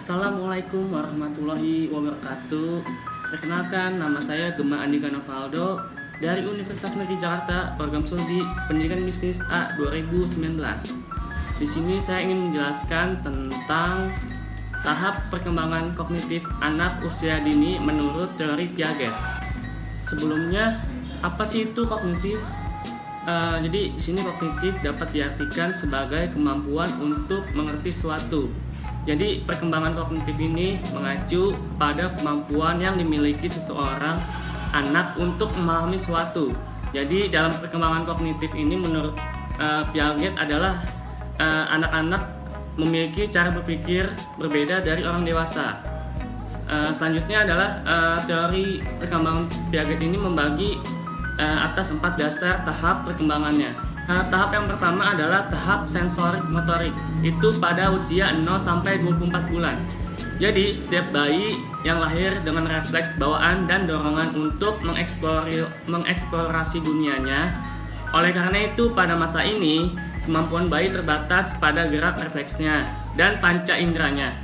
Assalamualaikum warahmatullahi wabarakatuh. Perkenalkan, nama saya Gema Andika Novaldo dari Universitas Negeri Jakarta, program studi Pendidikan Bisnis A 2019. Di sini saya ingin menjelaskan tentang tahap perkembangan kognitif anak usia dini menurut teori Piaget. Sebelumnya, apa sih itu kognitif? Jadi di sini kognitif dapat diartikan sebagai kemampuan untuk mengerti sesuatu. Jadi perkembangan kognitif ini mengacu pada kemampuan yang dimiliki seseorang anak untuk memahami sesuatu. Jadi dalam perkembangan kognitif ini menurut Piaget adalah anak-anak memiliki cara berpikir berbeda dari orang dewasa. Selanjutnya adalah teori perkembangan Piaget ini membagi atas 4 dasar tahap perkembangannya. Tahap yang pertama adalah tahap sensorik motorik, itu pada usia 0 sampai 24 bulan. Jadi setiap bayi yang lahir dengan refleks bawaan dan dorongan untuk mengeksplorasi dunianya. Oleh karena itu pada masa ini kemampuan bayi terbatas pada gerak refleksnya dan panca inderanya.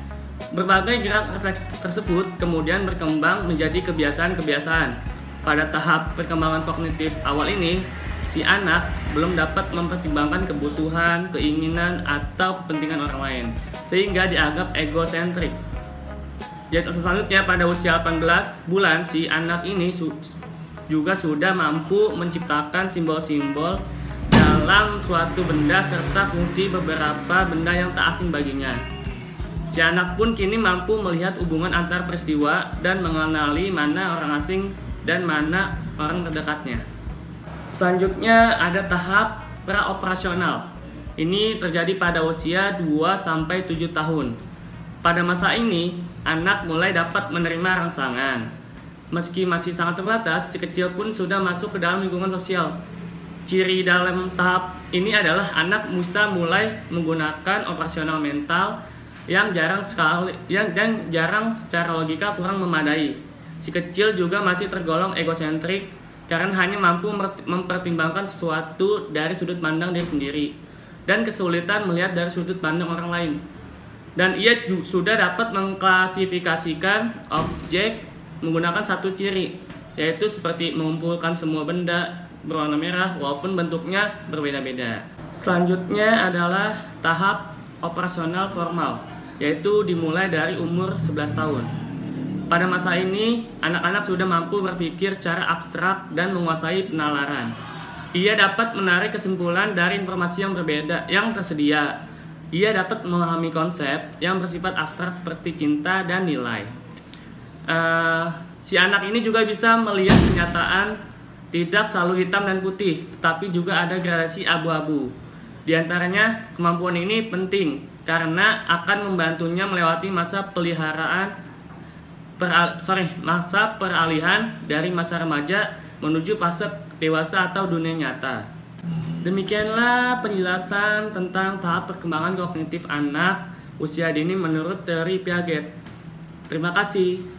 Berbagai gerak refleks tersebut kemudian berkembang menjadi kebiasaan-kebiasaan. Pada tahap perkembangan kognitif awal ini, si anak belum dapat mempertimbangkan kebutuhan, keinginan, atau kepentingan orang lain, sehingga dianggap egosentrik. Jadi selanjutnya pada usia 18 bulan, si anak ini juga sudah mampu menciptakan simbol-simbol dalam suatu benda serta fungsi beberapa benda yang tak asing baginya. Si anak pun kini mampu melihat hubungan antar peristiwa dan mengenali mana orang asing dan mana orang terdekatnya. Selanjutnya ada tahap praoperasional. Ini terjadi pada usia 2-7 tahun. Pada masa ini, anak mulai dapat menerima rangsangan. Meski masih sangat terbatas, si kecil pun sudah masuk ke dalam lingkungan sosial. Ciri dalam tahap ini adalah anak bisa mulai menggunakan operasional mental yang jarang secara logika kurang memadai. Si kecil juga masih tergolong egosentrik karena hanya mampu mempertimbangkan sesuatu dari sudut pandang diri sendiri dan kesulitan melihat dari sudut pandang orang lain. Dan ia sudah dapat mengklasifikasikan objek menggunakan satu ciri, yaitu seperti mengumpulkan semua benda berwarna merah walaupun bentuknya berbeda-beda. Selanjutnya adalah tahap operasional formal, yaitu dimulai dari umur 11 tahun. Pada masa ini, anak-anak sudah mampu berpikir secara abstrak dan menguasai penalaran. Ia dapat menarik kesimpulan dari informasi yang berbeda yang tersedia. Ia dapat memahami konsep yang bersifat abstrak seperti cinta dan nilai. Si anak ini juga bisa melihat kenyataan tidak selalu hitam dan putih, tetapi juga ada gradasi abu-abu. Di antaranya, kemampuan ini penting karena akan membantunya melewati masa peralihan dari masa remaja menuju fase dewasa atau dunia nyata. Demikianlah penjelasan tentang tahap perkembangan kognitif anak usia dini menurut teori Piaget. Terima kasih.